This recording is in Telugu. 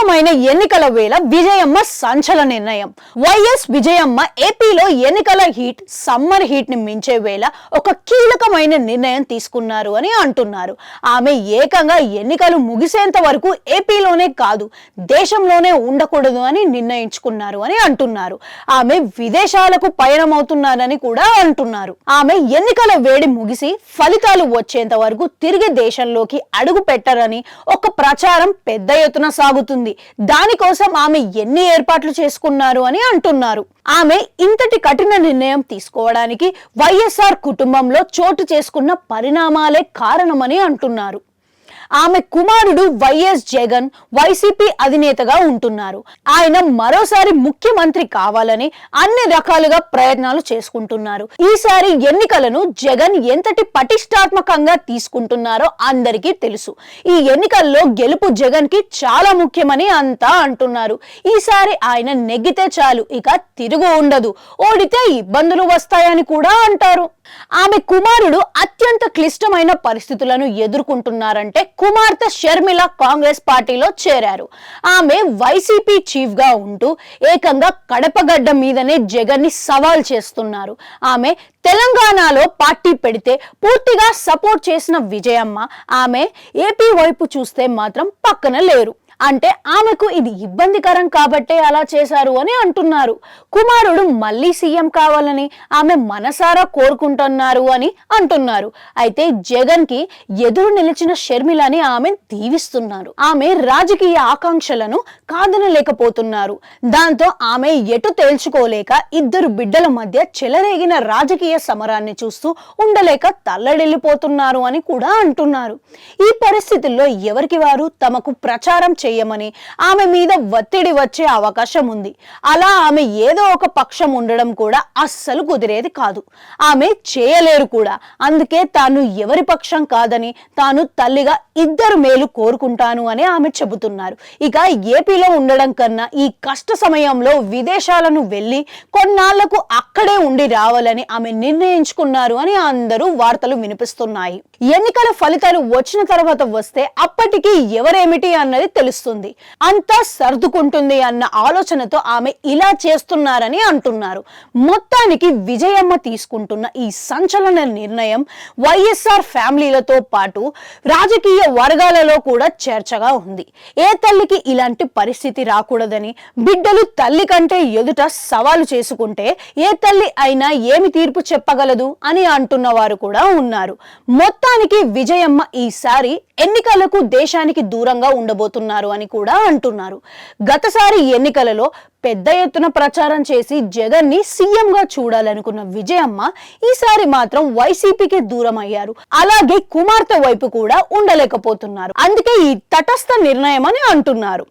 కీలకమైన ఎన్నికల వేళ విజయమ్మ సంచలన నిర్ణయం. వైఎస్ విజయమ్మ ఏపీలో ఎన్నికల హీట్, సమ్మర్ హీట్ ని మించే వేళ ఒక కీలకమైన నిర్ణయం తీసుకున్నారు అని అంటున్నారు. ఆమె ఏకంగా ఎన్నికలు ముగిసేంత వరకు ఏపీలోనే కాదు దేశంలోనే ఉండకూడదు అని నిర్ణయించుకున్నారు అని అంటున్నారు. ఆమె విదేశాలకు పయనమవుతున్నారని కూడా అంటున్నారు. ఆమె ఎన్నికల వేడి ముగిసి ఫలితాలు వచ్చేంత వరకు తిరిగి దేశంలోకి అడుగు పెట్టరని ఒక ప్రచారం పెద్ద ఎత్తున సాగుతుంది. దానికోసం ఆమె ఎన్ని ఏర్పాట్లు చేసుకున్నారు అని అంటున్నారు. ఆమె ఇంతటి కఠిన నిర్ణయం తీసుకోవడానికి వైఎస్ఆర్ కుటుంబంలో చోటు చేసుకున్న పరిణామాలే కారణమని అంటున్నారు. ఆమె కుమారుడు వైఎస్ జగన్ వైసీపీ అధినేతగా ఉంటున్నారు. ఆయన మరోసారి ముఖ్యమంత్రి కావాలని అన్ని రకాలుగా ప్రయత్నాలు చేసుకుంటున్నారు. ఈసారి ఎన్నికలను జగన్ ఎంతటి పటిష్టాత్మకంగా తీసుకుంటున్నారో అందరికీ తెలుసు. ఈ ఎన్నికల్లో గెలుపు జగన్ కి చాలా ముఖ్యమని అంతా అంటున్నారు. ఈసారి ఆయన నెగ్గితే చాలు, ఇక తిరుగు ఉండదు. ఓడితే ఇబ్బందులు వస్తాయని కూడా అంటారు. ఆమె కుమారుడు అత్యంత క్లిష్టమైన పరిస్థితులను ఎదుర్కొంటున్నారంటే కుమార్తె షర్మిల కాంగ్రెస్ పార్టీలో చేరారు. ఆమె వైసీపీ చీఫ్ గా ఉంటూ ఏకంగా కడపగడ్డ మీదనే జగన్ ని సవాల్ చేస్తున్నారు. ఆమె తెలంగాణలో పార్టీ పెడితే పూర్తిగా సపోర్ట్ చేసిన విజయమ్మ ఆమె ఏపీ వైపు చూస్తే మాత్రం పక్కన లేరు. అంటే ఆమెకు ఇది ఇబ్బందికరం కాబట్టే అలా చేశారు అని అంటున్నారు. కుమారుడు మళ్ళీ సీఎం కావాలని ఆమె మనసారా కోరుకుంటున్నారు అని అంటున్నారు. అయితే జగన్ కి ఎదురు నిలిచిన షర్మిలని ఆమె దీవిస్తున్నారు. ఆమె రాజకీయ ఆకాంక్షలను కాదనలేకపోతున్నారు. దాంతో ఆమె ఎటు తేల్చుకోలేక ఇద్దరు బిడ్డల మధ్య చెలరేగిన రాజకీయ సమరాన్ని చూస్తూ ఉండలేక తల్లడిల్లిపోతున్నారు అని కూడా అంటున్నారు. ఈ పరిస్థితుల్లో ఎవరికి వారు తమకు ప్రచారం చేయమని ఆమె మీద ఒత్తిడి వచ్చే అవకాశం ఉంది. అలా ఆమె ఏదో ఒక పక్షం ఉండడం కూడా అస్సలు కుదిరేది కాదు. ఆమె చేయలేరు కూడా. అందుకే తాను ఎవరి పక్షం కాదని, తాను తల్లిగా ఇద్దరు మేలు కోరుకుంటాను అని ఆమె చెబుతున్నారు. ఇక ఏపీలో ఉండడం కన్నా ఈ కష్ట సమయంలో విదేశాలను వెళ్ళి కొన్నాళ్లకు అక్కడే ఉండి రావాలని ఆమె నిర్ణయించుకున్నారు అని అందరూ వార్తలు వినిపిస్తున్నాయి. ఎన్నికల ఫలితాలు వచ్చిన తర్వాత వస్తే అప్పటికి ఎవరేమిటి అన్నది తెలుస్తుంది. అంతా సర్దుకుంటుంది అన్న ఆలోచనతో ఆమె ఇలా చేస్తున్నారని అంటున్నారు. మొత్తానికి విజయమ్మ తీసుకుంటున్న ఈ సంచలన నిర్ణయం వైఎస్ఆర్ ఫ్యామిలీలతో పాటు రాజకీయ వర్గాలలో కూడా చర్చగా ఉంది. ఏ తల్లికి ఇలాంటి పరిస్థితి రాకూడదని, బిడ్డలు తల్లి కంటే ఎదుట సవాలు చేసుకుంటే ఏ తల్లి అయినా ఏమి తీర్పు చెప్పగలదు అని అంటున్న వారు కూడా ఉన్నారు. మొత్తానికి విజయమ్మ ఈసారి ఎన్నికలకు దేశానికి దూరంగా ఉండబోతున్నారు అని కూడా అంటున్నారు. గతసారి ఎన్నికలలో పెద్ద ఎత్తున ప్రచారం చేసి జగన్ ని సీఎం గా చూడాలనుకున్న విజయమ్మ ఈసారి మాత్రం వైసీపీకి దూరం అయ్యారు. అలాగే కుమార్తె వైపు కూడా ఉండలేకపోతున్నారు. అందుకే ఈ తటస్థ నిర్ణయం అని అంటున్నారు.